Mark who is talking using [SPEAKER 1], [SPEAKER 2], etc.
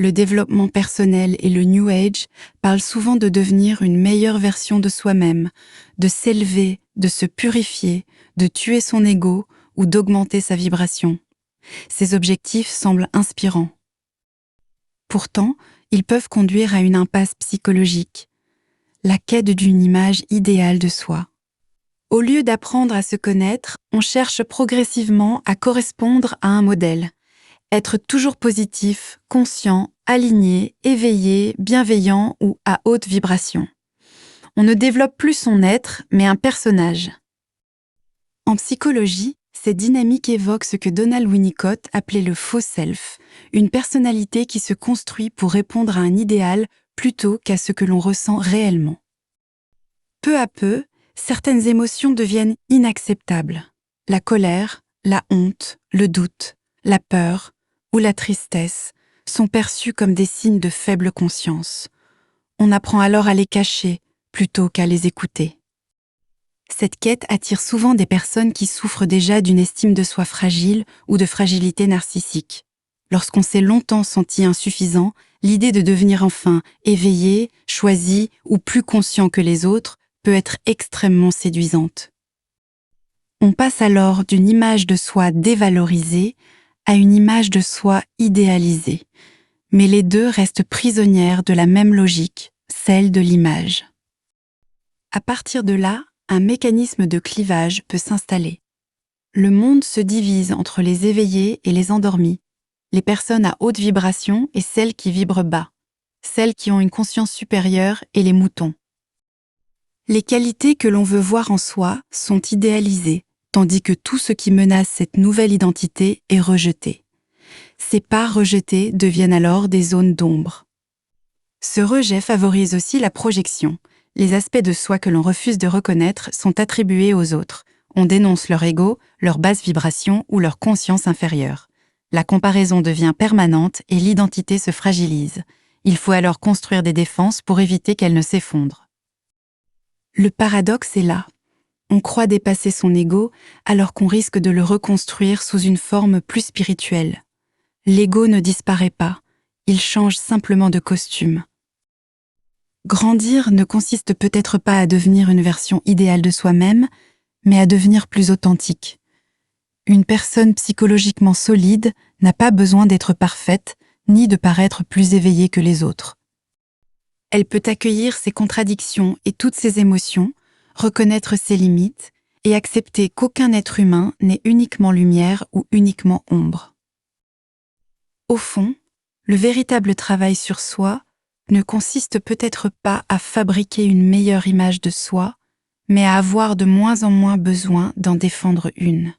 [SPEAKER 1] Le développement personnel et le New Age parlent souvent de devenir une meilleure version de soi-même, de s'élever, de se purifier, de tuer son ego ou d'augmenter sa vibration. Ces objectifs semblent inspirants. Pourtant, ils peuvent conduire à une impasse psychologique, la quête d'une image idéale de soi. Au lieu d'apprendre à se connaître, on cherche progressivement à correspondre à un modèle. Être toujours positif, conscient, aligné, éveillé, bienveillant ou à haute vibration. On ne développe plus son être, mais un personnage. En psychologie, ces dynamiques évoquent ce que Donald Winnicott appelait le faux self, une personnalité qui se construit pour répondre à un idéal plutôt qu'à ce que l'on ressent réellement. Peu à peu, certaines émotions deviennent inacceptables. La colère, la honte, le doute, la peur ou la tristesse sont perçus comme des signes de faible conscience. On apprend alors à les cacher plutôt qu'à les écouter. Cette quête attire souvent des personnes qui souffrent déjà d'une estime de soi fragile ou de fragilité narcissique. Lorsqu'on s'est longtemps senti insuffisant, l'idée de devenir enfin éveillé, choisi ou plus conscient que les autres peut être extrêmement séduisante. On passe alors d'une image de soi dévalorisée à une image de soi idéalisée. Mais les deux restent prisonnières de la même logique, celle de l'image. À partir de là, un mécanisme de clivage peut s'installer. Le monde se divise entre les éveillés et les endormis, les personnes à haute vibration et celles qui vibrent bas, celles qui ont une conscience supérieure et les moutons. Les qualités que l'on veut voir en soi sont idéalisées, tandis que tout ce qui menace cette nouvelle identité est rejeté. Ces parts rejetées deviennent alors des zones d'ombre. Ce rejet favorise aussi la projection. Les aspects de soi que l'on refuse de reconnaître sont attribués aux autres. On dénonce leur ego, leur basse vibration ou leur conscience inférieure. La comparaison devient permanente et l'identité se fragilise. Il faut alors construire des défenses pour éviter qu'elle ne s'effondre. Le paradoxe est là. On croit dépasser son ego alors qu'on risque de le reconstruire sous une forme plus spirituelle. L'ego ne disparaît pas, il change simplement de costume. Grandir ne consiste peut-être pas à devenir une version idéale de soi-même, mais à devenir plus authentique. Une personne psychologiquement solide n'a pas besoin d'être parfaite, ni de paraître plus éveillée que les autres. Elle peut accueillir ses contradictions et toutes ses émotions, reconnaître ses limites et accepter qu'aucun être humain n'est uniquement lumière ou uniquement ombre. Au fond, le véritable travail sur soi ne consiste peut-être pas à fabriquer une meilleure image de soi, mais à avoir de moins en moins besoin d'en défendre une.